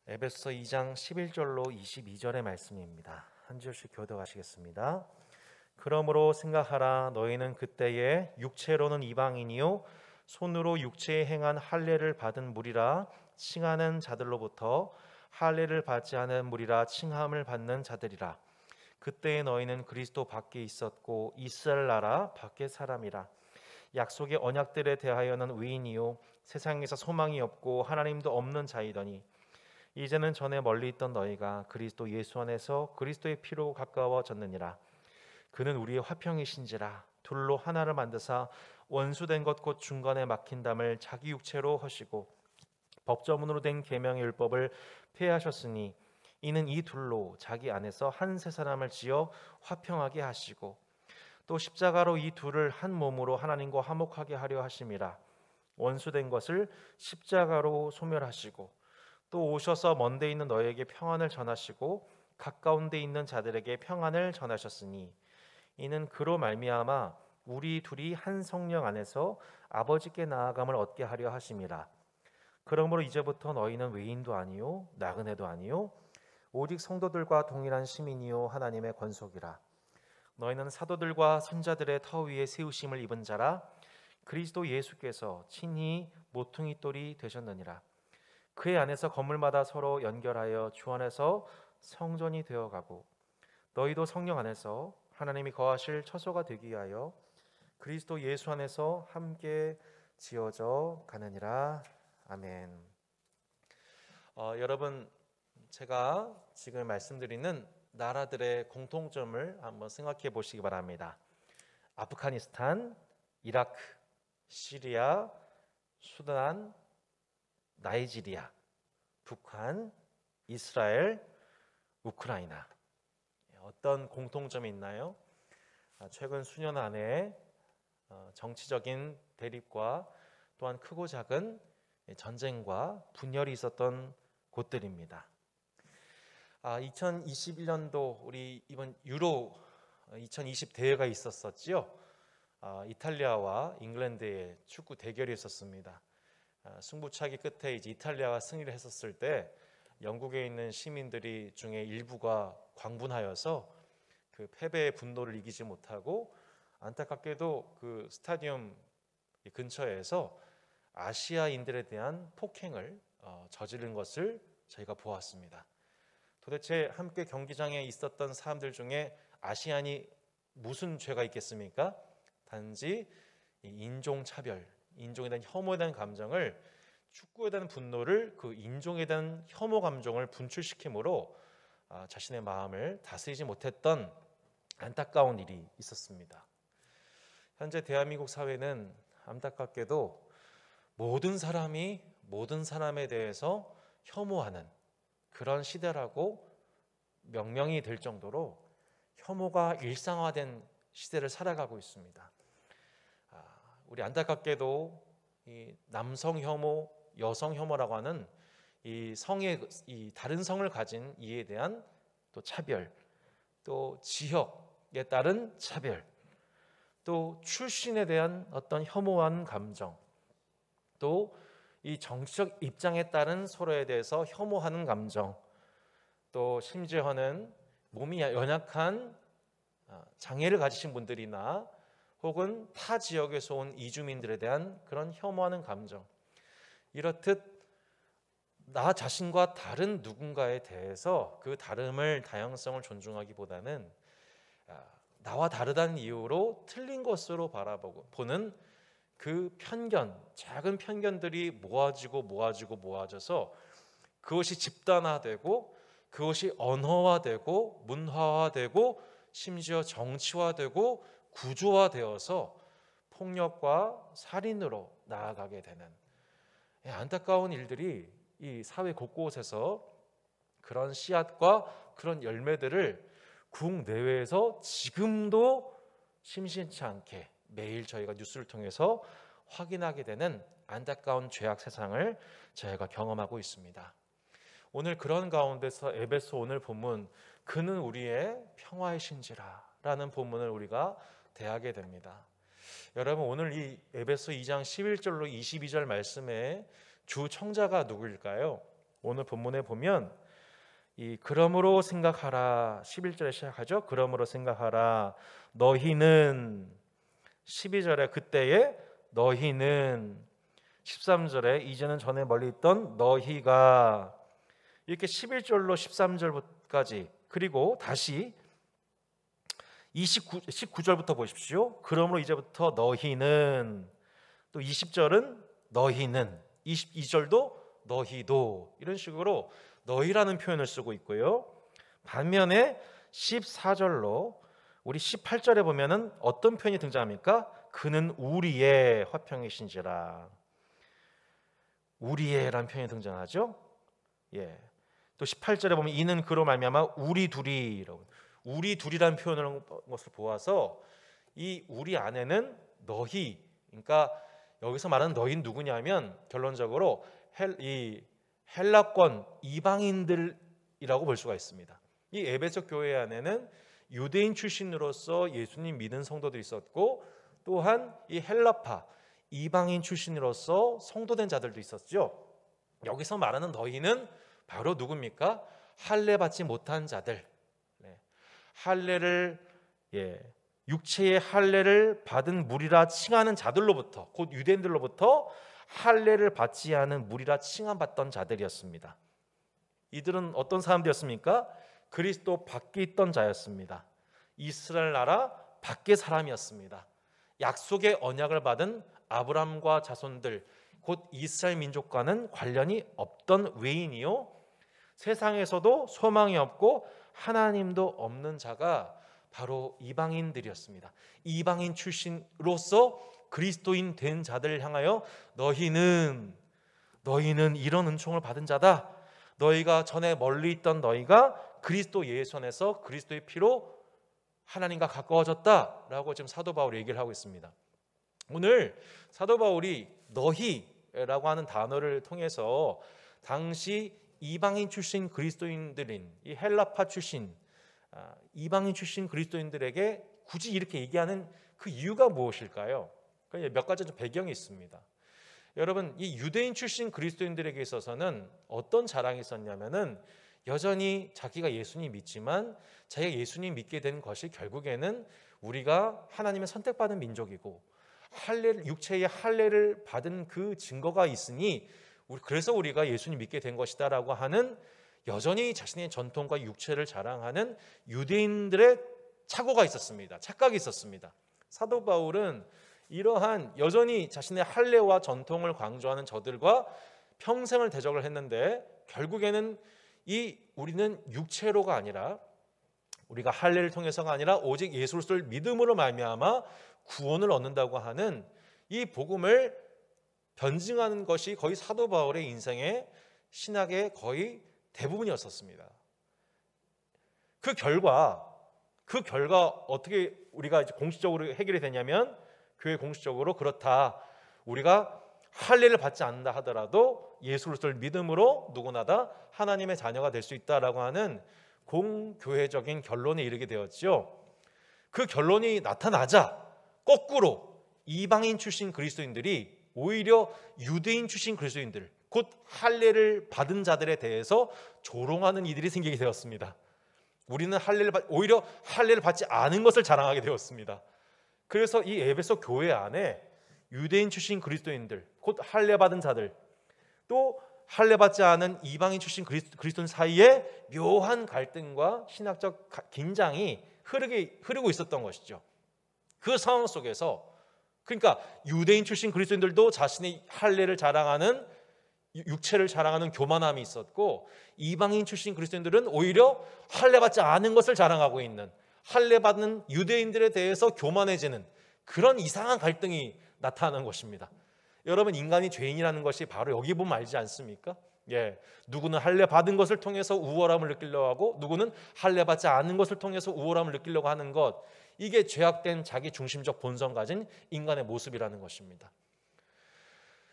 에베소서 2장 11절로 22절의 말씀입니다. 한 절씩 교독하시겠습니다. 그러므로 생각하라. 너희는 그때에 육체로는 이방인이요 손으로 육체에 행한 할례를 받은 무리라 칭하는 자들로부터 할례를 받지 않은 무리라 칭함을 받는 자들이라. 그때에 너희는 그리스도 밖에 있었고 이스라엘 나라 밖의 사람이라. 약속의 언약들에 대하여는 외인이요 세상에서 소망이 없고 하나님도 없는 자이더니 이제는 전에 멀리 있던 너희가 그리스도 예수 안에서 그리스도의 피로 가까워졌느니라. 그는 우리의 화평이신지라. 둘로 하나를 만드사 원수된 것 곧 중간에 막힌 담을 자기 육체로 하시고 법조문으로 된 계명의 율법을 폐하셨으니 이는 이 둘로 자기 안에서 한 새 사람을 지어 화평하게 하시고 또 십자가로 이 둘을 한 몸으로 하나님과 화목하게 하려 하심이라. 원수된 것을 십자가로 소멸하시고 또 오셔서 먼데 있는 너희에게 평안을 전하시고 가까운 데 있는 자들에게 평안을 전하셨으니 이는 그로 말미암아 우리 둘이 한 성령 안에서 아버지께 나아감을 얻게 하려 하심이라. 그러므로 이제부터 너희는 외인도 아니요 나그네도 아니요 오직 성도들과 동일한 시민이요 하나님의 권속이라. 너희는 사도들과 선자들의 터 위에 세우심을 입은 자라. 그리스도 예수께서 친히 모퉁이 돌이 되셨느니라. 그의 안에서 건물마다 서로 연결하여 주 안에서 성전이 되어가고 너희도 성령 안에서 하나님이 거하실 처소가 되기 위하여 그리스도 예수 안에서 함께 지어져 가느니라. 아멘. 여러분, 제가 지금 말씀드리는 나라들의 공통점을 한번 생각해 보시기 바랍니다. 아프가니스탄, 이라크, 시리아, 수단, 나이지리아, 북한, 이스라엘, 우크라이나. 어떤 공통점이 있나요? 최근 수년 안에 정치적인 대립과 또한 크고 작은 전쟁과 분열이 있었던 곳들입니다. 2021년도 우리 이번 유로 2020 대회가 있었었지요. 이탈리아와 잉글랜드의 축구 대결이 있었습니다. 승부차기 끝에 이제 이탈리아가 승리를 했었을 때 영국에 있는 시민들이 중에 일부가 광분하여서 그 패배의 분노를 이기지 못하고 안타깝게도 그 스타디움 근처에서 아시아인들에 대한 폭행을 저지른 것을 저희가 보았습니다. 도대체 함께 경기장에 있었던 사람들 중에 아시안이 무슨 죄가 있겠습니까? 단지 인종차별, 인종에 대한 혐오에 대한 감정을, 축구에 대한 분노를 그 인종에 대한 혐오 감정을 분출시키므로 자신의 마음을 다스리지 못했던 안타까운 일이 있었습니다. 현재 대한민국 사회는 안타깝게도 모든 사람이 모든 사람에 대해서 혐오하는 그런 시대라고 명명이 될 정도로 혐오가 일상화된 시대를 살아가고 있습니다. 우리 안타깝게도 이 남성 혐오, 여성 혐오라고 하는 이 성의 이 다른 성을 가진 이에 대한 또 차별, 또 지역에 따른 차별, 또 출신에 대한 어떤 혐오한 감정, 또 이 정치적 입장에 따른 서로에 대해서 혐오하는 감정, 또 심지어는 몸이 연약한 장애를 가지신 분들이나 혹은 타 지역에서 온 이주민들에 대한 그런 혐오하는 감정, 이렇듯 나 자신과 다른 누군가에 대해서 그 다름을, 다양성을 존중하기보다는 나와 다르다는 이유로 틀린 것으로 보는 그 편견, 작은 편견들이 모아져서 그것이 집단화되고 그것이 언어화되고 문화화되고 심지어 정치화되고 구조화되어서 폭력과 살인으로 나아가게 되는 안타까운 일들이 이 사회 곳곳에서 그런 씨앗과 그런 열매들을 국내외에서 지금도 심심치 않게 매일 저희가 뉴스를 통해서 확인하게 되는 안타까운 죄악 세상을 저희가 경험하고 있습니다. 오늘 그런 가운데서 에베소 오늘 본문, 그는 우리의 평화이신지라 라는 본문을 우리가 대하게 됩니다. 여러분, 오늘 이 에베소 2장 11절로 22절 말씀에 주 청자가 누구일까요? 오늘 본문에 보면 이 그러므로 생각하라 11절에 시작하죠. 그러므로 생각하라 너희는 12절에 그때에 너희는 13절에 이제는 전에 멀리 있던 너희가 이렇게 11절로 13절까지 그리고 다시 19절부터 보십시오. 그러므로 이제부터 너희는 또 20절은 너희는 22절도 너희도 이런 식으로 너희라는 표현을 쓰고 있고요. 반면에 14절로 우리 18절에 보면은 어떤 표현이 등장합니까? 그는 우리의 화평이신지라. 우리의라는 표현이 등장하죠. 예. 또 18절에 보면 이는 그로 말미암아 우리 둘이라고. 우리 둘이라는 표현을 것을 보아서 이 우리 안에는 너희, 그러니까 여기서 말하는 너희는 누구냐면 결론적으로 이 헬라권 이방인들이라고 볼 수가 있습니다. 이 에베소 교회 안에는 유대인 출신으로서 예수님 믿은 성도들이 있었고 또한 이 헬라파 이방인 출신으로서 성도된 자들도 있었죠. 여기서 말하는 너희는 바로 누굽니까? 할례 받지 못한 자들, 할례를 육체의 할례를 받은 무리라 칭하는 자들로부터 곧 유대인들로부터 할례를 받지 않은 무리라 칭함받던 자들이었습니다. 이들은 어떤 사람들이었습니까? 그리스도 밖에 있던 자였습니다. 이스라엘 나라 밖의 사람이었습니다. 약속의 언약을 받은 아브라함과 자손들 곧 이스라엘 민족과는 관련이 없던 외인이요 세상에서도 소망이 없고 하나님도 없는 자가 바로 이방인들이었습니다. 이방인 출신으로서 그리스도인 된 자들을 향하여 너희는 이런 은총을 받은 자다. 너희가 전에 멀리 있던 너희가 그리스도 예수 안에서 그리스도의 피로 하나님과 가까워졌다라고 지금 사도 바울이 얘기를 하고 있습니다. 오늘 사도 바울이 너희라고 하는 단어를 통해서 당시 이방인 출신 그리스도인들인 이 헬라파 출신 이방인 출신 그리스도인들에게 굳이 이렇게 얘기하는 그 이유가 무엇일까요? 몇 가지 좀 배경이 있습니다. 여러분, 이 유대인 출신 그리스도인들에게 있어서는 어떤 자랑이 있었냐면은 여전히 자기가 예수님 믿지만 자기가 예수님 믿게 된 것이 결국에는 우리가 하나님의 선택받은 민족이고 육체의 할례를 받은 그 증거가 있으니 그래서 우리가 예수님 믿게 된 것이다라고 하는 여전히 자신의 전통과 육체를 자랑하는 유대인들의 착오가 있었습니다. 착각이 있었습니다. 사도 바울은 이러한 여전히 자신의 할례와 전통을 강조하는 저들과 평생을 대적을 했는데 결국에는 우리는 육체로가 아니라 우리가 할례를 통해서가 아니라 오직 예수 그리스도를 믿음으로 말미암아 구원을 얻는다고 하는 이 복음을 변증하는 것이 거의 사도 바울의 인생의 신학의 거의 대부분이었습니다. 그 결과 어떻게 우리가 이제 공식적으로 해결이 되냐면 교회 공식적으로 그렇다. 우리가 할례를 받지 않는다 하더라도 예수 그리스도를 믿음으로 누구나 다 하나님의 자녀가 될 수 있다라고 하는 공교회적인 결론에 이르게 되었죠. 그 결론이 나타나자 거꾸로 이방인 출신 그리스도인들이 오히려 유대인 출신 그리스도인들 곧 할례를 받은 자들에 대해서 조롱하는 이들이 생기게 되었습니다. 우리는 오히려 할례를 받지 않은 것을 자랑하게 되었습니다. 그래서 이 에베소 교회 안에 유대인 출신 그리스도인들 곧 할례 받은 자들 또 할례 받지 않은 이방인 출신 그리스도인 사이에 묘한 갈등과 신학적 긴장이 흐르고 있었던 것이죠. 그 상황 속에서 그러니까 유대인 출신 그리스도인들도 자신의 할례를 자랑하는 육체를 자랑하는 교만함이 있었고 이방인 출신 그리스도인들은 오히려 할례 받지 않은 것을 자랑하고 있는 할례 받는 유대인들에 대해서 교만해지는 그런 이상한 갈등이 나타나는 것입니다. 여러분, 인간이 죄인이라는 것이 바로 여기 보면 알지 않습니까? 누구는 할례 받은 것을 통해서 우월함을 느끼려고 하고 누구는 할례 받지 않은 것을 통해서 우월함을 느끼려고 하는 것, 이게 죄악된 자기 중심적 본성 가진 인간의 모습이라는 것입니다.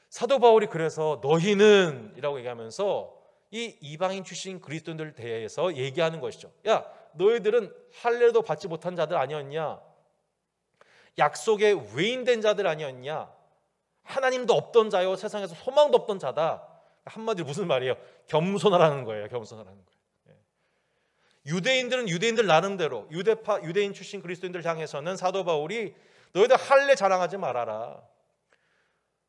사도 바울이 그래서 너희는 이라고 얘기하면서 이 이방인 출신 그리스도인들 대해서 얘기하는 것이죠. 야, 너희들은 할례도 받지 못한 자들 아니었냐? 약속의 외인된 자들 아니었냐? 하나님도 없던 자요 세상에서 소망도 없던 자다. 한마디로 무슨 말이에요? 겸손하라는 거예요. 겸손하라는 거예요. 유대인들은 유대인들 나름대로 유대인 출신 그리스도인들 향해서는 사도 바울이 너희들 할례 자랑하지 말아라.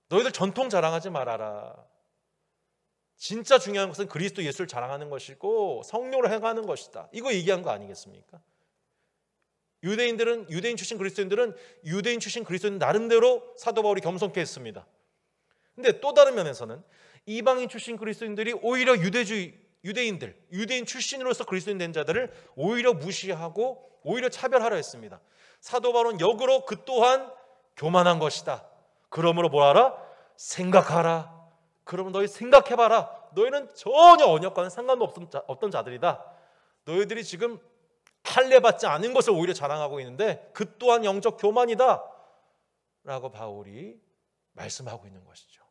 너희들 전통 자랑하지 말아라. 진짜 중요한 것은 그리스도 예수를 자랑하는 것이고 성령으로 행하는 것이다. 이거 얘기한 거 아니겠습니까? 유대인 출신 그리스도인들은 유대인 출신 그리스도인 나름대로 사도 바울이 겸손케 했습니다. 근데 또 다른 면에서는 이방인 출신 그리스도인들이 오히려 유대인 출신으로서 그리스도인 된 자들을 오히려 무시하고 오히려 차별하려 했습니다. 사도 바울은 역으로 그 또한 교만한 것이다. 그러므로 뭐하라? 생각하라. 그러면 너희 생각해봐라. 너희는 전혀 언약과는 상관도 없던 자들이다. 너희들이 지금 할례 받지 않은 것을 오히려 자랑하고 있는데 그 또한 영적 교만이다 라고 바울이 말씀하고 있는 것이죠.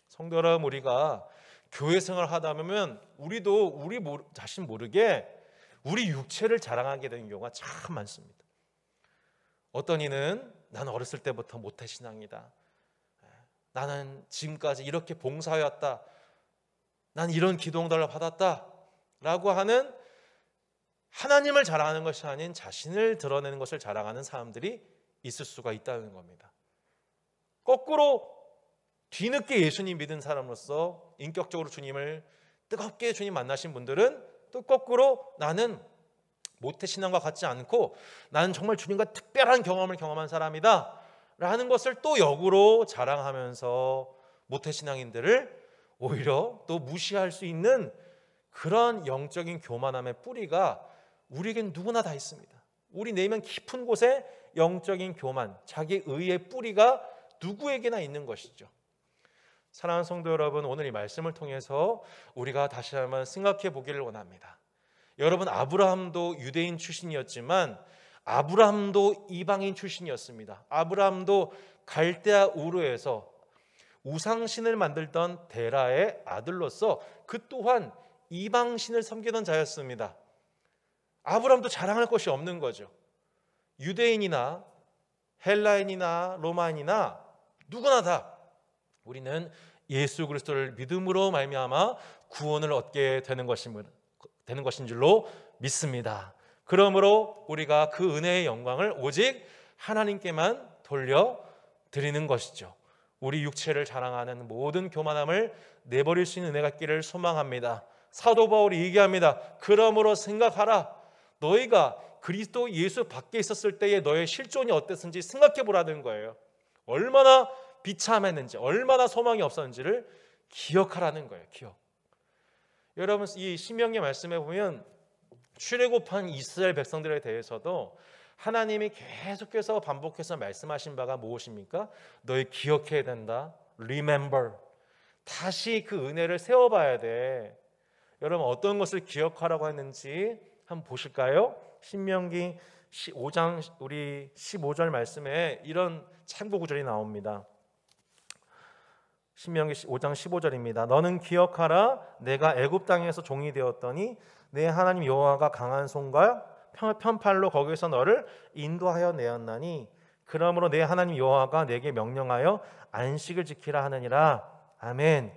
성도 여러분, 우리가 교회 생활을 하다 보면 우리도 우리 자신 모르게 우리 육체를 자랑하게 되는 경우가 참 많습니다. 어떤 이는 나는 어렸을 때부터 모태신앙이다. 나는 지금까지 이렇게 봉사하였다. 난 이런 기도응답을 받았다 라고 하는 하나님을 자랑하는 것이 아닌 자신을 드러내는 것을 자랑하는 사람들이 있을 수가 있다는 겁니다. 거꾸로 뒤늦게 예수님 믿은 사람으로서 인격적으로 주님을 뜨겁게 주님 만나신 분들은 또 거꾸로 나는 모태신앙과 같지 않고 나는 정말 주님과 특별한 경험을 경험한 사람이다 라는 것을 또 역으로 자랑하면서 모태신앙인들을 오히려 또 무시할 수 있는 그런 영적인 교만함의 뿌리가 우리에겐 누구나 다 있습니다. 우리 내면 깊은 곳에 영적인 교만, 자기 의의 뿌리가 누구에게나 있는 것이죠. 사랑하는 성도 여러분, 오늘 이 말씀을 통해서 우리가 다시 한번 생각해 보기를 원합니다. 여러분, 아브라함도 유대인 출신이었지만 아브라함도 이방인 출신이었습니다. 아브라함도 갈대아 우르에서 우상신을 만들던 데라의 아들로서 그 또한 이방신을 섬기던 자였습니다. 아브라함도 자랑할 것이 없는 거죠. 유대인이나 헬라인이나 로마인이나 누구나 다 우리는 예수 그리스도를 믿음으로 말미암아 구원을 얻게 되는 것인 줄로 믿습니다. 그러므로 우리가 그 은혜의 영광을 오직 하나님께만 돌려드리는 것이죠. 우리 육체를 자랑하는 모든 교만함을 내버릴 수 있는 은혜가 있기를 소망합니다. 사도 바울이 얘기합니다. 그러므로 생각하라. 너희가 그리스도 예수 밖에 있었을 때의 너의 실존이 어땠는지 생각해 보라는 거예요. 얼마나 비참했는지, 얼마나 소망이 없었는지를 기억하라는 거예요. 여러분, 이 신명기 말씀에 보면 출애굽한 이스라엘 백성들에 대해서도 하나님이 계속해서 반복해서 말씀하신 바가 무엇입니까? 너희 기억해야 된다. Remember. 다시 그 은혜를 세워봐야 돼. 여러분, 어떤 것을 기억하라고 했는지 한번 보실까요? 신명기 5장 우리 15절 말씀에 이런 참고 구절이 나옵니다. 신명기 5장 15절입니다. 너는 기억하라. 내가 애굽 땅에서 종이 되었더니 내 하나님 여호와가 강한 손과 편팔로 거기서 너를 인도하여 내었나니 그러므로 내 하나님 여호와가 내게 명령하여 안식을 지키라 하느니라. 아멘.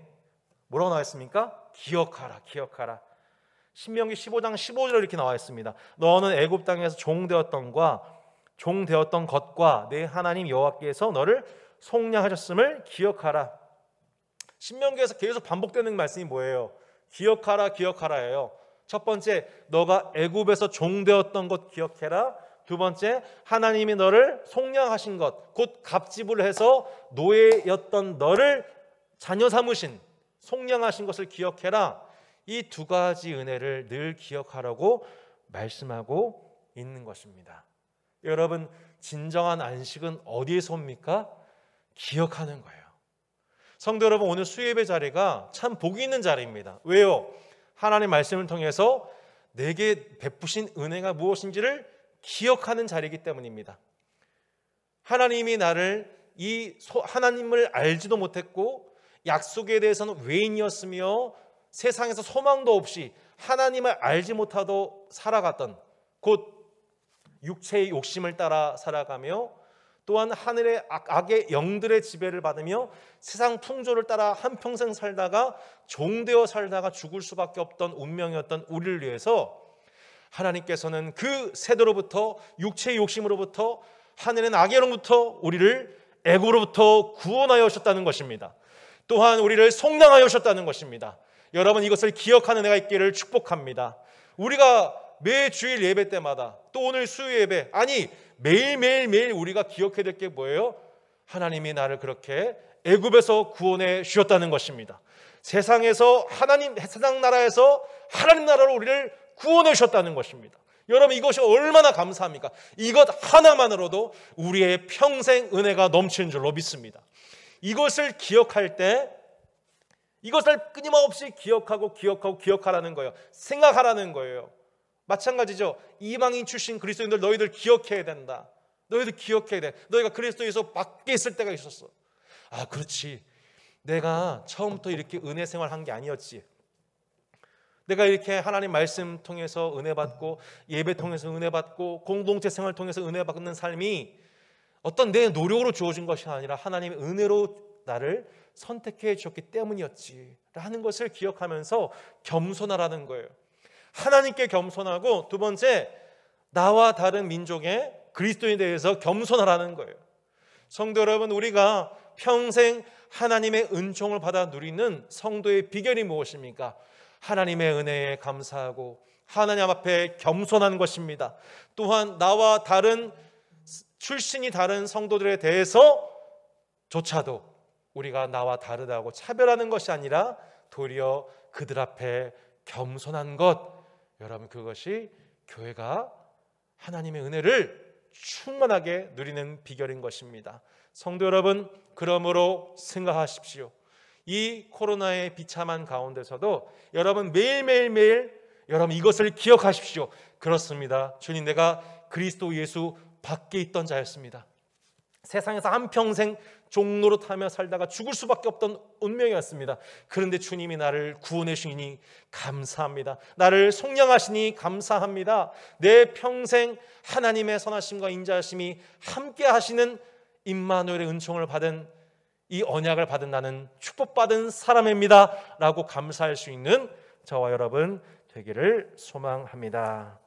뭐라고 나와 있습니까? 기억하라. 신명기 15장 15절에 이렇게 나와 있습니다. 너는 애굽 땅에서 종 되었던 것과 내 하나님 여호와께서 너를 속량하셨음을 기억하라. 신명기에서 계속 반복되는 말씀이 뭐예요? 기억하라예요. 첫 번째, 너가 애굽에서 종 되었던 것 기억해라. 두 번째, 하나님이 너를 속량하신 것, 곧 갑집을 해서 노예였던 너를 자녀 삼으신, 속량하신 것을 기억해라. 이 두 가지 은혜를 늘 기억하라고 말씀하고 있는 것입니다. 여러분, 진정한 안식은 어디에서 옵니까? 기억하는 거예요. 성도 여러분, 오늘 수예배 자리가 참 복이 있는 자리입니다. 왜요? 하나님 말씀을 통해서 내게 베푸신 은혜가 무엇인지를 기억하는 자리이기 때문입니다. 하나님이 나를 하나님을 알지도 못했고 약속에 대해서는 외인이었으며 세상에서 소망도 없이 하나님을 알지 못하고 살아갔던 곧 육체의 욕심을 따라 살아가며 또한 하늘의 악의 영들의 지배를 받으며 세상 풍조를 따라 한평생 살다가 종되어 살다가 죽을 수밖에 없던 운명이었던 우리를 위해서 하나님께서는 그 세도로부터, 육체의 욕심으로부터, 하늘의 악의 영으로부터 우리를 애고로부터 구원하여 오셨다는 것입니다. 또한 우리를 속량하여 오셨다는 것입니다. 여러분, 이것을 기억하는 은혜가 있기를 축복합니다. 우리가 매 주일 예배 때마다, 또 오늘 수요 예배, 아니 매일 우리가 기억해야 될 게 뭐예요? 하나님이 나를 그렇게 애굽에서 구원해 주셨다는 것입니다. 세상 나라에서 하나님 나라로 우리를 구원해 주셨다는 것입니다. 여러분, 이것이 얼마나 감사합니까? 이것 하나만으로도 우리의 평생 은혜가 넘치는 줄로 믿습니다. 이것을 기억할 때, 이것을 끊임없이 기억하라는 거예요. 생각하라는 거예요. 마찬가지죠. 이방인 출신 그리스도인들, 너희들 기억해야 된다. 너희들 기억해야 돼. 너희가 그리스도에서 밖에 있을 때가 있었어. 아, 그렇지. 내가 처음부터 이렇게 은혜 생활한 게 아니었지. 내가 이렇게 하나님 말씀 통해서 은혜 받고, 예배 통해서 은혜 받고, 공동체 생활 통해서 은혜 받는 삶이 어떤 내 노력으로 주어진 것이 아니라 하나님의 은혜로 나를 선택해 주셨기 때문이었지 하는 것을 기억하면서 겸손하라는 거예요. 하나님께 겸손하고, 두 번째, 나와 다른 민족의 그리스도인에 대해서 겸손하라는 거예요. 성도 여러분, 우리가 평생 하나님의 은총을 받아 누리는 성도의 비결이 무엇입니까? 하나님의 은혜에 감사하고 하나님 앞에 겸손한 것입니다. 또한 나와 다른, 출신이 다른 성도들에 대해서조차도 우리가 나와 다르다고 차별하는 것이 아니라 도리어 그들 앞에 겸손한 것, 여러분, 그것이 교회가 하나님의 은혜를 충만하게 누리는 비결인 것입니다. 성도 여러분, 그러므로 생각하십시오. 이 코로나의 비참한 가운데서도 여러분 매일 여러분 이것을 기억하십시오. 그렇습니다. 주님, 내가 그리스도 예수 밖에 있던 자였습니다. 세상에서 한평생 종로로 타며 살다가 죽을 수밖에 없던 운명이었습니다. 그런데 주님이 나를 구원해 주시니 감사합니다. 나를 속량하시니 감사합니다. 내 평생 하나님의 선하심과 인자하심이 함께 하시는 임마누엘의 은총을 받은, 이 언약을 받은 나는 축복받은 사람입니다 라고 감사할 수 있는 저와 여러분 되기를 소망합니다.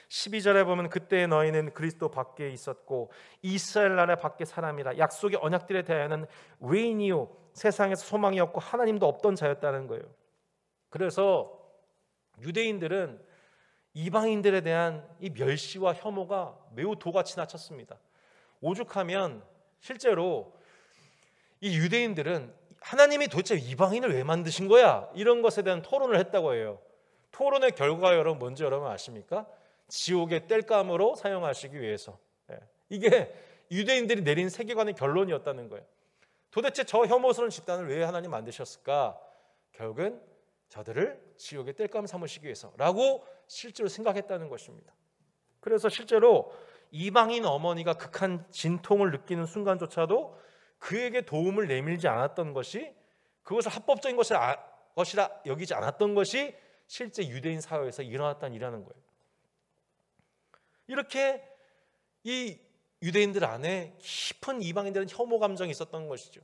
12절에 보면 그때 너희는 그리스도 밖에 있었고 이스라엘 나라 밖에 사람이라, 약속의 언약들에 대하여는 외인이요 세상에서 소망이 없고 하나님도 없던 자였다는 거예요. 그래서 유대인들은 이방인들에 대한 이 멸시와 혐오가 매우 도같이 나쳤습니다. 오죽하면 실제로 이 유대인들은 하나님이 도대체 이방인을 왜 만드신 거야? 이런 것에 대한 토론을 했다고 해요. 토론의 결과가 여러분 뭔지 여러분 아십니까? 지옥의 땔감으로 사용하시기 위해서. 이게 유대인들이 내린 세계관의 결론이었다는 거예요. 도대체 저 혐오스러운 집단을 왜 하나님 만드셨을까? 결국은 저들을 지옥의 땔감 삼으시기 위해서라고 실제로 생각했다는 것입니다. 그래서 실제로 이방인 어머니가 극한 진통을 느끼는 순간조차도 그에게 도움을 내밀지 않았던 것이, 그것을 합법적인 것이라 여기지 않았던 것이 실제 유대인 사회에서 일어났다는 일이라는 거예요. 이렇게 이 유대인들 안에 깊은 이방인들은 혐오 감정이 있었던 것이죠.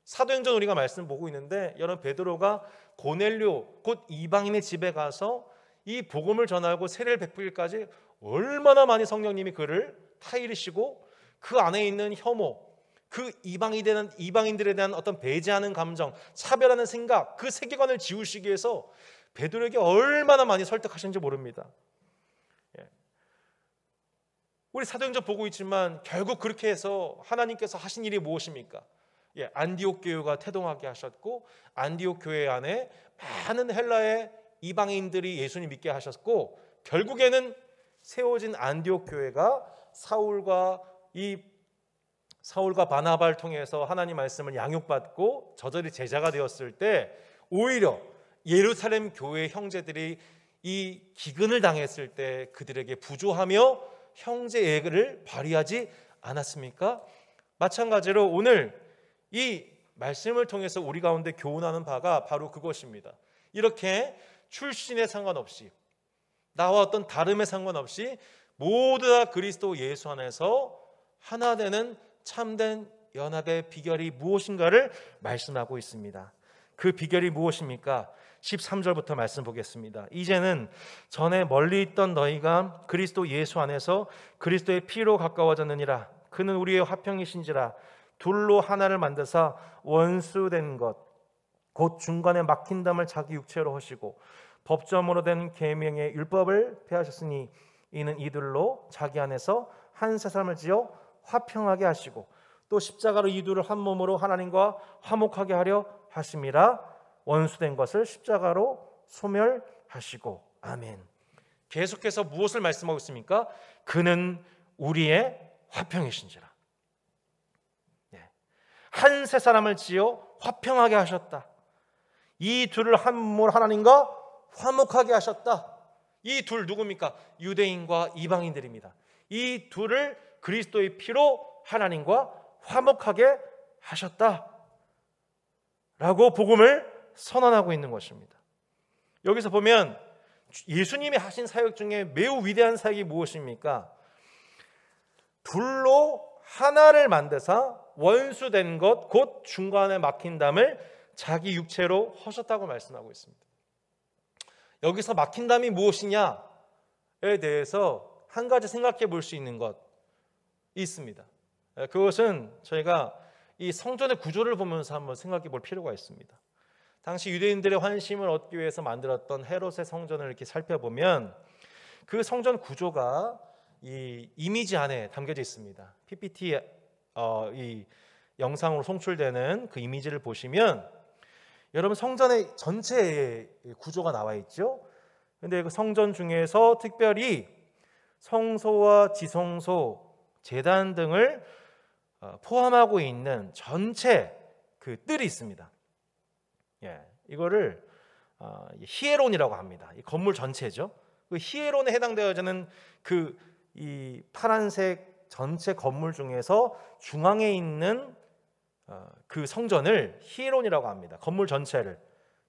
사도행전 우리가 말씀 보고 있는데, 여러분 베드로가 고넬료 곧 이방인의 집에 가서 이 복음을 전하고 세례를 베풀기까지 얼마나 많이 성령님이 그를 타이르시고 그 안에 있는 혐오, 그 이방인들에 대한 어떤 배제하는 감정, 차별하는 생각, 그 세계관을 지우시기 위해서 베드로에게 얼마나 많이 설득하셨는지 모릅니다. 우리 사도행전 보고 있지만 결국 그렇게 해서 하나님께서 하신 일이 무엇입니까? 안디옥 교회가 태동하게 하셨고, 안디옥 교회 안에 많은 헬라의 이방인들이 예수님 믿게 하셨고, 결국에는 세워진 안디옥 교회가 사울과 바나바를 통해서 하나님 말씀을 양육받고 저절이 제자가 되었을 때, 오히려 예루살렘 교회 형제들이 이 기근을 당했을 때 그들에게 부조하며 형제애를 발휘하지 않았습니까? 마찬가지로 오늘 이 말씀을 통해서 우리 가운데 교훈하는 바가 바로 그것입니다. 이렇게 출신에 상관없이, 나와 어떤 다름에 상관없이 모두 다 그리스도 예수 안에서 하나 되는 참된 연합의 비결이 무엇인가를 말씀하고 있습니다. 그 비결이 무엇입니까? 13절부터 말씀 보겠습니다. 이제는 전에 멀리 있던 너희가 그리스도 예수 안에서 그리스도의 피로 가까워졌느니라. 그는 우리의 화평이신지라. 둘로 하나를 만드사 원수된 것 곧 중간에 막힌 담을 자기 육체로 하시고 법점으로 된 계명의 율법을 폐하셨으니 이는 이들로 자기 안에서 한 세상을 지어 화평하게 하시고 또 십자가로 이들을 한 몸으로 하나님과 화목하게 하려 하심이라. 원수된 것을 십자가로 소멸하시고. 아멘. 계속해서 무엇을 말씀하고 있습니까? 그는 우리의 화평이신지라. 한 세 사람을 지어 화평하게 하셨다. 이 둘을 한 몸으로 하나님과 화목하게 하셨다. 이 둘 누굽니까? 유대인과 이방인들입니다. 이 둘을 그리스도의 피로 하나님과 화목하게 하셨다 라고 복음을 선언하고 있는 것입니다. 여기서 보면 예수님이 하신 사역 중에 매우 위대한 사역이 무엇입니까? 둘로 하나를 만드사 원수된 것 곧 중간에 막힌 담을 자기 육체로 허셨다고 말씀하고 있습니다. 여기서 막힌 담이 무엇이냐에 대해서 한 가지 생각해 볼 수 있는 것이 있습니다. 그것은 저희가 이 성전의 구조를 보면서 한번 생각해 볼 필요가 있습니다. 당시 유대인들의 환심을 얻기 위해서 만들었던 헤롯의 성전을 이렇게 살펴보면 그 성전 구조가 이 이미지 안에 담겨져 있습니다. PPT 이 영상으로 송출되는 그 이미지를 보시면 여러분 성전의 전체의 구조가 나와 있죠. 근데 그 성전 중에서 특별히 성소와 지성소, 제단 등을 포함하고 있는 전체 그 뜰이 있습니다. 이거를 히에론이라고 합니다. 이 건물 전체죠. 그 히에론에 해당되어지는 그 이 파란색 전체 건물 중에서 중앙에 있는 그 성전을 히에론이라고 합니다. 건물 전체를.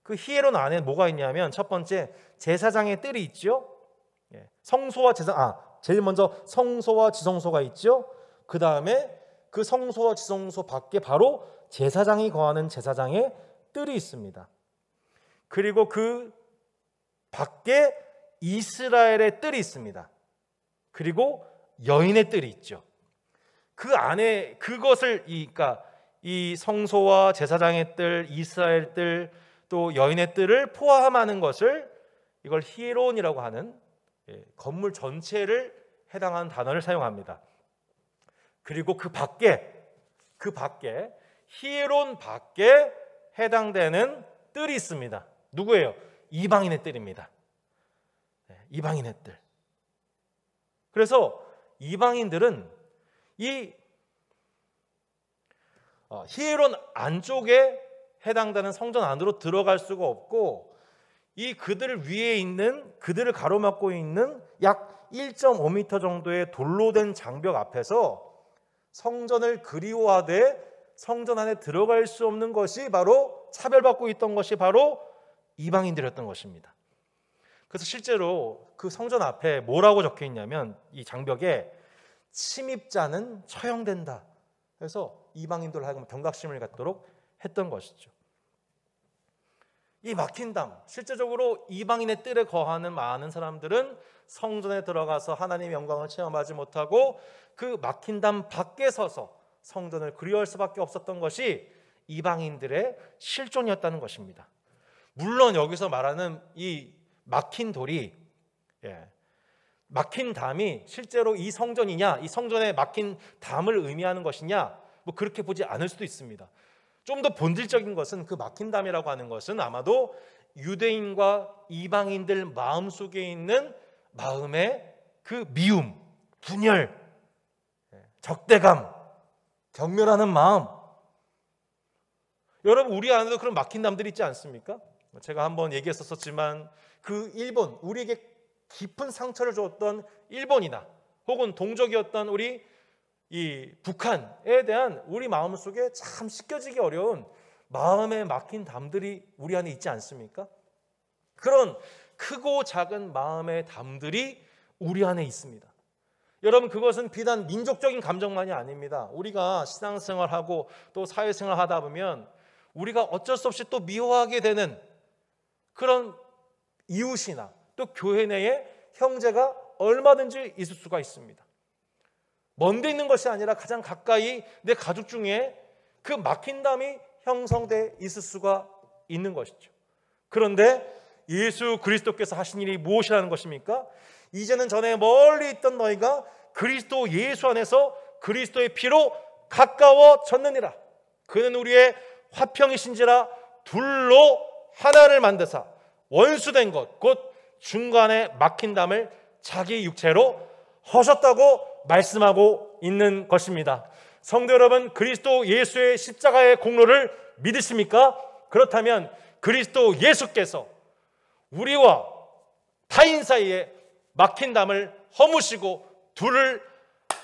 그 히에론 안에 뭐가 있냐면 첫 번째 제사장의 뜰이 있죠. 성소와 제일 먼저 성소와 지성소가 있죠. 그 다음에 그 성소와 지성소 밖에 바로 제사장이 거하는 제사장의 뜰이 있습니다. 그리고 그 밖에 이스라엘의 뜰이 있습니다. 그리고 여인의 뜰이 있죠. 그 안에 그것을 그러니까 이 성소와 제사장의 뜰, 이스라엘 뜰, 또 여인의 뜰을 포함하는 것을 이걸 히에론이라고 하는 건물 전체를 해당하는 단어를 사용합니다. 그리고 그 밖에 히에론 밖에 해당되는 뜰이 있습니다. 누구예요? 이방인의 뜰입니다. 이방인의 뜰. 그래서 이방인들은 이 히에론 안쪽에 해당되는 성전 안으로 들어갈 수가 없고 이 그들 위에 있는 그들을 가로막고 있는 약 1.5m 정도의 돌로 된 장벽 앞에서 성전을 그리워하되 성전 안에 들어갈 수 없는 것이 바로 차별받고 있던 것이 바로 이방인들이었던 것입니다. 그래서 실제로 그 성전 앞에 뭐라고 적혀 있냐면 이 장벽에 침입자는 처형된다. 그래서 이방인들 하여금 경각심을 갖도록 했던 것이죠. 이 막힌 담, 실제적으로 이방인의 뜰에 거하는 많은 사람들은 성전에 들어가서 하나님의 영광을 체험하지 못하고 그 막힌 담 밖에 서서 성전을 그리워할 수밖에 없었던 것이 이방인들의 실존이었다는 것입니다. 물론 여기서 말하는 이 막힌 돌이 막힌 담이 실제로 이 성전이냐, 이 성전에 막힌 담을 의미하는 것이냐, 뭐 그렇게 보지 않을 수도 있습니다. 좀 더 본질적인 것은 그 막힌 담이라고 하는 것은 아마도 유대인과 이방인들 마음속에 있는 마음의 그 미움, 분열, 적대감, 경멸하는 마음. 여러분 우리 안에도 그런 막힌 담들이 있지 않습니까? 제가 한번 얘기했었지만 그 일본, 우리에게 깊은 상처를 주었던 일본이나 혹은 동족이었던 우리 이 북한에 대한 우리 마음속에 참 씻겨지기 어려운 마음에 막힌 담들이 우리 안에 있지 않습니까? 그런 크고 작은 마음의 담들이 우리 안에 있습니다. 여러분, 그것은 비단 민족적인 감정만이 아닙니다. 우리가 신앙생활하고 또 사회생활 하다 보면 우리가 어쩔 수 없이 또 미워하게 되는 그런 이웃이나 또 교회 내에 형제가 얼마든지 있을 수가 있습니다. 먼데 있는 것이 아니라 가장 가까이 내 가족 중에 그 막힌담이 형성돼 있을 수가 있는 것이죠. 그런데 예수 그리스도께서 하신 일이 무엇이라는 것입니까? 이제는 전에 멀리 있던 너희가 그리스도 예수 안에서 그리스도의 피로 가까워졌느니라. 그는 우리의 화평이신지라 둘로 하나를 만드사 원수된 것 곧 중간에 막힌 담을 자기 육체로 허셨다고 말씀하고 있는 것입니다. 성도 여러분, 그리스도 예수의 십자가의 공로를 믿으십니까? 그렇다면 그리스도 예수께서 우리와 타인 사이에 막힌 담을 허무시고 둘을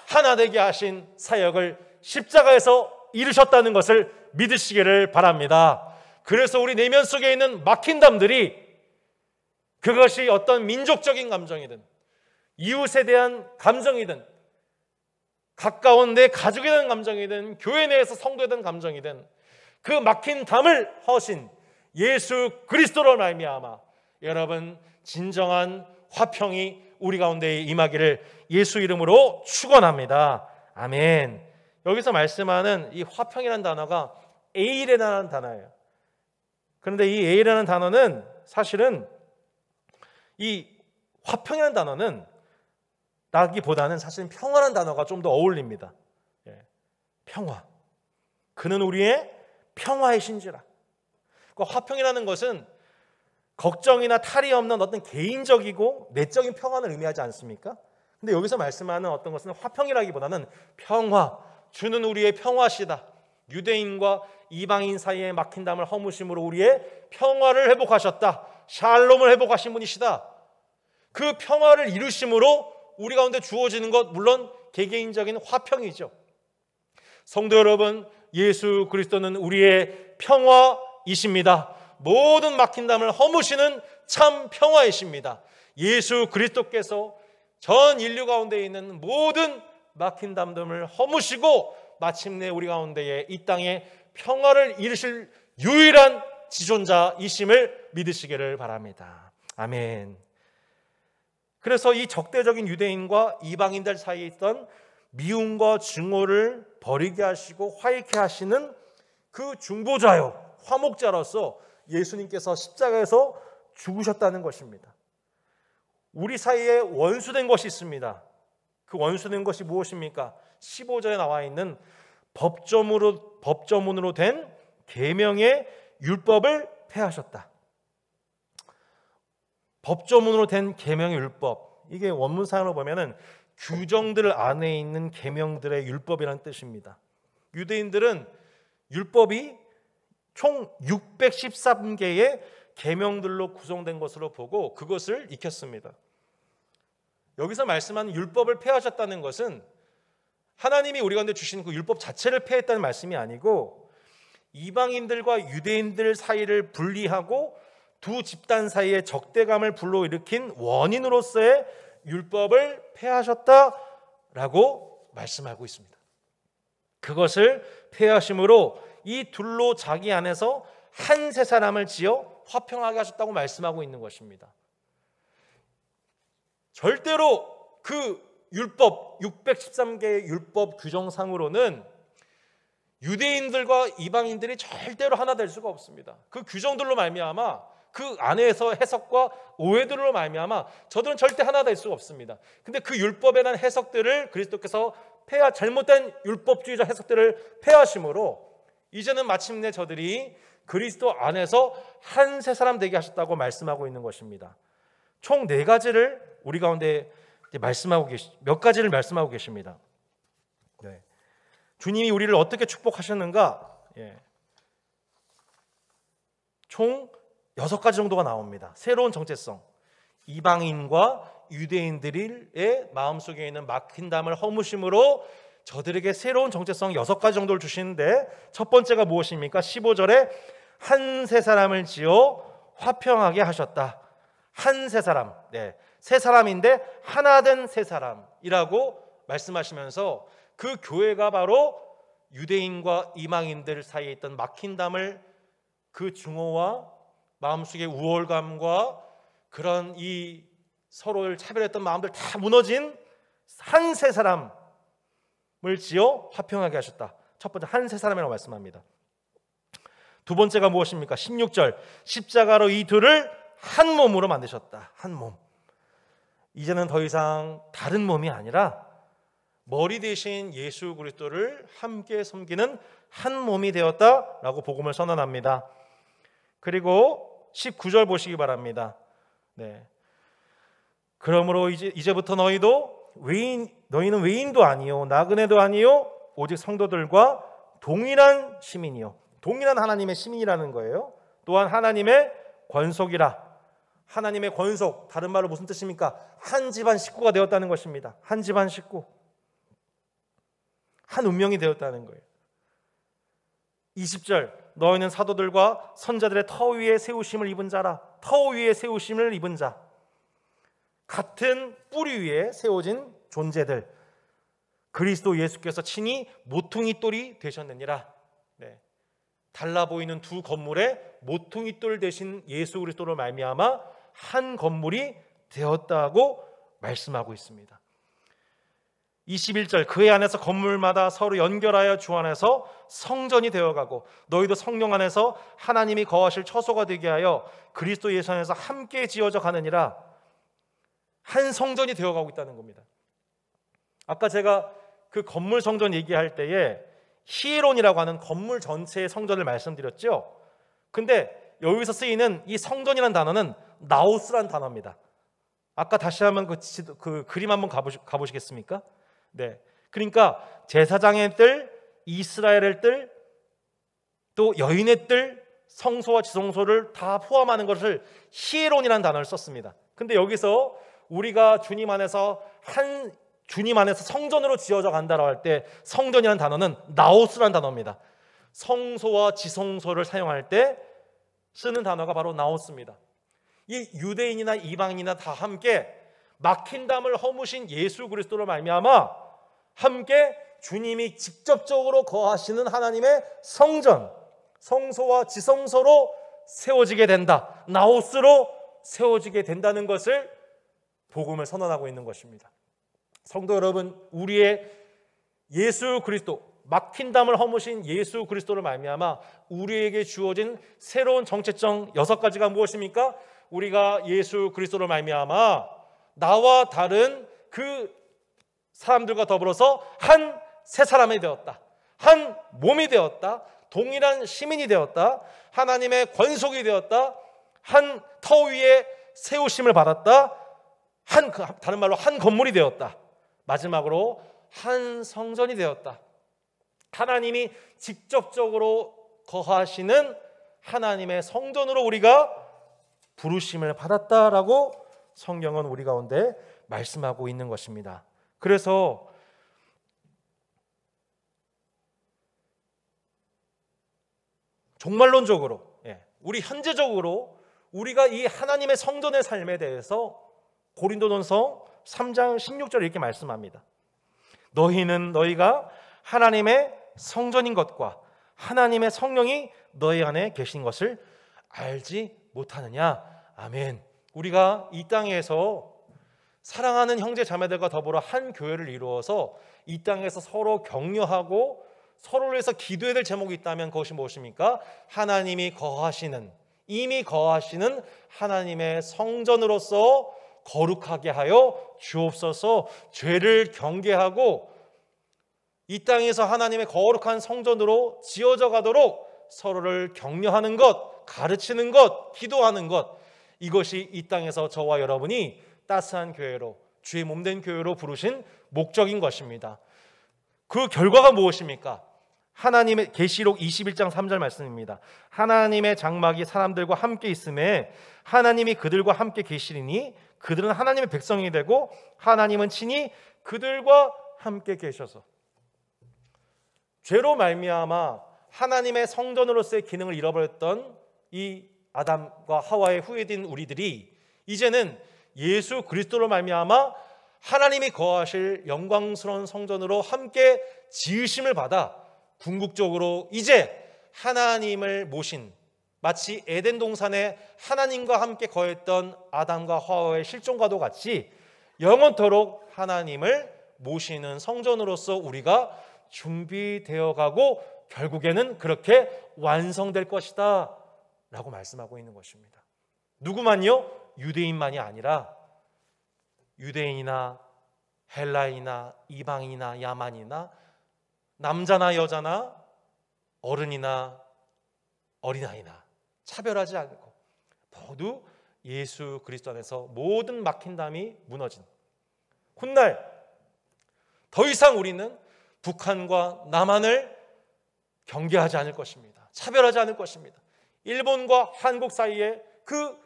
하나 되게 하신 사역을 십자가에서 이루셨다는 것을 믿으시기를 바랍니다. 그래서 우리 내면 속에 있는 막힌 담들이, 그것이 어떤 민족적인 감정이든 이웃에 대한 감정이든 가까운 내 가족에 대한 감정이든 교회 내에서 성도에 대한 감정이든 그 막힌 담을 허신 예수 그리스도로 말미암아 여러분 진정한 화평이 우리 가운데 임하기를 예수 이름으로 축원합니다. 아멘. 여기서 말씀하는 이 화평이라는 단어가 에이레라는 단어예요. 그런데 이 에이레라는 단어는 사실은 이 화평이라는 단어는 나기보다는 사실은 평화라는 단어가 좀 더 어울립니다. 평화. 그는 우리의 평화이신지라. 그러니까 화평이라는 것은 걱정이나 탈이 없는 어떤 개인적이고 내적인 평안을 의미하지 않습니까? 근데 여기서 말씀하는 어떤 것은 화평이라기보다는 평화, 주는 우리의 평화시다. 유대인과 이방인 사이에 막힌 담을 허무심으로 우리의 평화를 회복하셨다. 샬롬을 회복하신 분이시다. 그 평화를 이루심으로 우리 가운데 주어지는 것, 물론 개개인적인 화평이죠. 성도 여러분, 예수 그리스도는 우리의 평화이십니다. 모든 막힌 담을 허무시는 참 평화이십니다. 예수 그리스도께서 전 인류 가운데 있는 모든 막힌 담들을 허무시고 마침내 우리 가운데에 이 땅에 평화를 이루실 유일한 지존자이심을 믿으시기를 바랍니다. 아멘. 그래서 이 적대적인 유대인과 이방인들 사이에 있던 미움과 증오를 버리게 하시고 화해케 하시는 그 중보자요, 화목자로서 예수님께서 십자가에서 죽으셨다는 것입니다. 우리 사이에 원수된 것이 있습니다. 그 원수된 것이 무엇입니까? 15절에 나와 있는 법조문으로 된 계명의 율법을 폐하셨다. 법조문으로 된 계명의 율법, 이게 원문상으로 보면은 규정들 안에 있는 계명들의 율법이라는 뜻입니다. 유대인들은 율법이 총 613개의 계명들로 구성된 것으로 보고 그것을 익혔습니다. 여기서 말씀하는 율법을 폐하셨다는 것은 하나님이 우리 가운데 주신 그 율법 자체를 폐했다는 말씀이 아니고 이방인들과 유대인들 사이를 분리하고 두 집단 사이에 적대감을 불러일으킨 원인으로서의 율법을 폐하셨다라고 말씀하고 있습니다. 그것을 폐하심으로 이 둘로 자기 안에서 한 세 사람을 지어 화평하게 하셨다고 말씀하고 있는 것입니다. 절대로 그 율법 613개의 율법 규정상으로는 유대인들과 이방인들이 절대로 하나 될 수가 없습니다. 그 규정들로 말미암아 그 안에서 해석과 오해들로 말미암아 저들은 절대 하나 될 수가 없습니다. 근데 그 율법에 대한 해석들을 그리스도께서 잘못된 율법주의자 해석들을 폐하심으로 이제는 마침내 저들이 그리스도 안에서 한 세 사람 되게 하셨다고 말씀하고 있는 것입니다. 총 4가지를 우리 가운데 몇 가지를 말씀하고 계십니다. 네. 주님이 우리를 어떻게 축복하셨는가? 총 6가지 정도가 나옵니다. 새로운 정체성, 이방인과 유대인들의 마음속에 있는 막힌 담을 허무심으로 저들에게 새로운 정체성 6가지 정도를 주시는데 첫 번째가 무엇입니까? 15절에 한 세 사람을 지어 화평하게 하셨다. 한 세 사람, 세 사람인데 하나 된 세 사람이라고 말씀하시면서 그 교회가 바로 유대인과 이방인들 사이에 있던 막힌 담을, 그 증오와 마음속의 우월감과 그런 이 서로를 차별했던 마음들 다 무너진 한 세 사람을 지어 화평하게 하셨다. 첫 번째, 한 세 사람이라고 말씀합니다. 두 번째가 무엇입니까? 16절, 십자가로 이 둘을 한 몸으로 만드셨다. 한 몸. 이제는 더 이상 다른 몸이 아니라 머리 대신 예수 그리스도를 함께 섬기는 한 몸이 되었다라고 복음을 선언합니다. 그리고 19절 보시기 바랍니다. 네. 그러므로 이제부터 너희는 외인도 아니요 나그네도 아니요 오직 성도들과 동일한 시민이요. 동일한 하나님의 시민이라는 거예요. 또한 하나님의 권속이라. 하나님의 권속, 다른 말로 무슨 뜻입니까? 한 집안 식구가 되었다는 것입니다. 한 집안 식구, 한 운명이 되었다는 거예요. 20절, 너희는 사도들과 선자들의 터 위에 세우심을 입은 자라. 터 위에 세우심을 입은 자, 같은 뿌리 위에 세워진 존재들, 그리스도 예수께서 친히 모퉁이 돌이 되셨느니라. 네. 달라 보이는 두 건물에 모퉁이 돌 대신 예수 그리스도로 말미암아 한 건물이 되었다고 말씀하고 있습니다. 21절, 그의 안에서 건물마다 서로 연결하여 주 안에서 성전이 되어가고 너희도 성령 안에서 하나님이 거하실 처소가 되게 하여 그리스도 예수 안에서 함께 지어져 가느니라. 한 성전이 되어가고 있다는 겁니다. 아까 제가 그 건물 성전 얘기할 때에 히에론이라고 하는 건물 전체의 성전을 말씀드렸죠. 근데 여기서 쓰이는 이 성전이라는 단어는 나오스라는 단어입니다. 아까 다시 한번 그 그림 한번 가보시겠습니까? 네, 그러니까 제사장의 뜰, 이스라엘의 뜰, 또 여인의 뜰, 성소와 지성소를 다 포함하는 것을 히에론이라는 단어를 썼습니다. 근데 여기서 우리가 주님 안에서 성전으로 지어져 간다라고 할 때 성전이라는 단어는 나오스라는 단어입니다. 성소와 지성소를 사용할 때 쓰는 단어가 바로 나오스입니다. 이 유대인이나 이방인이나 다 함께 막힌 담을 허무신 예수 그리스도로 말미암아 함께 주님이 직접적으로 거하시는 하나님의 성전, 성소와 지성소로 세워지게 된다. 나오스로 세워지게 된다는 것을 복음을 선언하고 있는 것입니다. 성도 여러분, 우리의 예수 그리스도, 막힌 담을 허무신 예수 그리스도를 말미암아 우리에게 주어진 새로운 정체성 6가지가 무엇입니까? 우리가 예수 그리스도를 말미암아 나와 다른 그 사람들과 더불어서 한 새 사람이 되었다. 한 몸이 되었다. 동일한 시민이 되었다. 하나님의 권속이 되었다. 한 터 위에 세우심을 받았다. 다른 말로 한 건물이 되었다. 마지막으로 한 성전이 되었다. 하나님이 직접적으로 거하시는 하나님의 성전으로 우리가 부르심을 받았다라고 성경은 우리 가운데 말씀하고 있는 것입니다. 그래서 종말론적으로, 우리 현재적으로 우리가 이 하나님의 성전의 삶에 대해서 고린도전서 3장 16절 이렇게 말씀합니다. 너희가 하나님의 성전인 것과 하나님의 성령이 너희 안에 계신 것을 알지 못하느냐. 아멘. 우리가 이 땅에서 사랑하는 형제 자매들과 더불어 한 교회를 이루어서 이 땅에서 서로 격려하고 서로를 위해서 기도해야 될 제목이 있다면 그것이 무엇입니까? 이미 거하시는 하나님의 성전으로서 거룩하게 하여 주옵소서. 죄를 경계하고 이 땅에서 하나님의 거룩한 성전으로 지어져 가도록 서로를 격려하는 것, 가르치는 것, 기도하는 것, 이것이 이 땅에서 저와 여러분이 따스한 교회로, 주의 몸된 교회로 부르신 목적인 것입니다. 그 결과가 무엇입니까? 하나님의 계시록 21장 3절 말씀입니다. 하나님의 장막이 사람들과 함께 있음에 하나님이 그들과 함께 계시리니 그들은 하나님의 백성이 되고 하나님은 친히 그들과 함께 계셔서. 죄로 말미암아 하나님의 성전으로서의 기능을 잃어버렸던 이 아담과 하와의 후예된 우리들이 이제는 예수 그리스도로 말미암아 하나님이 거하실 영광스러운 성전으로 함께 지으심을 받아 궁극적으로 이제 하나님을 모신, 마치 에덴 동산에 하나님과 함께 거했던 아담과 하와의 실종과도 같이 영원토록 하나님을 모시는 성전으로서 우리가 준비되어 가고 결국에는 그렇게 완성될 것이다 라고 말씀하고 있는 것입니다. 누구만요? 유대인만이 아니라 유대인이나 헬라인이나 이방인이나 야만이나 남자나 여자나 어른이나 어린아이나 차별하지 않고 모두 예수 그리스도 안에서 모든 막힌 담이 무너진 훗날 더 이상 우리는 북한과 남한을 경계하지 않을 것입니다. 차별하지 않을 것입니다. 일본과 한국 사이에 그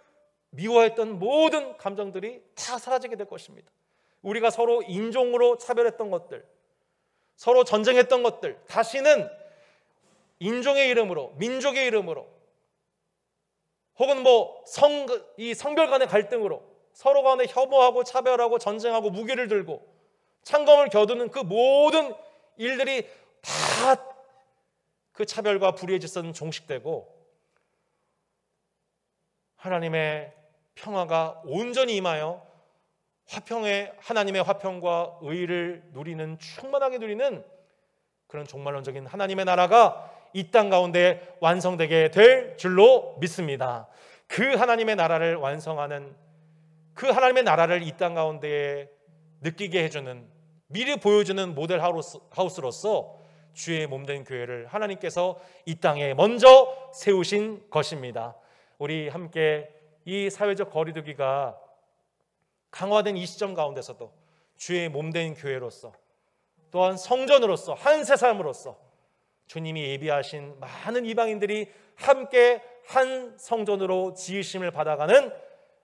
미워했던 모든 감정들이 다 사라지게 될 것입니다. 우리가 서로 인종으로 차별했던 것들, 서로 전쟁했던 것들, 다시는 인종의 이름으로, 민족의 이름으로, 혹은 이 성별 간의 갈등으로 서로 간에 혐오하고 차별하고 전쟁하고 무기를 들고 창검을 겨두는 그 모든 일들이 다 그 차별과 불의의 질서는 종식되고 하나님의 평화가 온전히 임하여 하나님의 화평과 의를 누리는, 충만하게 누리는 그런 종말론적인 하나님의 나라가 이 땅 가운데 완성되게 될 줄로 믿습니다. 그 하나님의 나라를 완성하는, 그 하나님의 나라를 이 땅 가운데에 느끼게 해주는, 미리 보여주는 모델 하우스로서 주의 몸된 교회를 하나님께서 이 땅에 먼저 세우신 것입니다. 우리 함께 이 사회적 거리두기가 강화된 이 시점 가운데서도 주의 몸된 교회로서, 또한 성전으로서, 한 세상으로서 주님이 예비하신 많은 이방인들이 함께 한 성전으로 지으심을 받아가는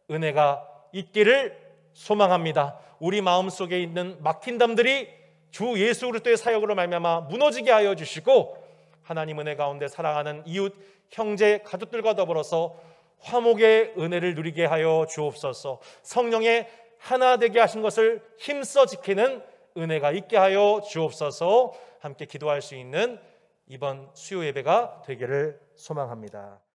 은혜가 있기를 소망합니다. 우리 마음속에 있는 막힌 담들이 주 예수 그리스도의 사역으로 말미암아 무너지게 하여 주시고, 하나님 은혜 가운데 사랑하는 이웃, 형제, 가족들과 더불어서 화목의 은혜를 누리게 하여 주옵소서. 성령의 하나 되게 하신 것을 힘써 지키는 은혜가 있게 하여 주옵소서. 함께 기도할 수 있는 이번 수요 예배가 되기를 소망합니다.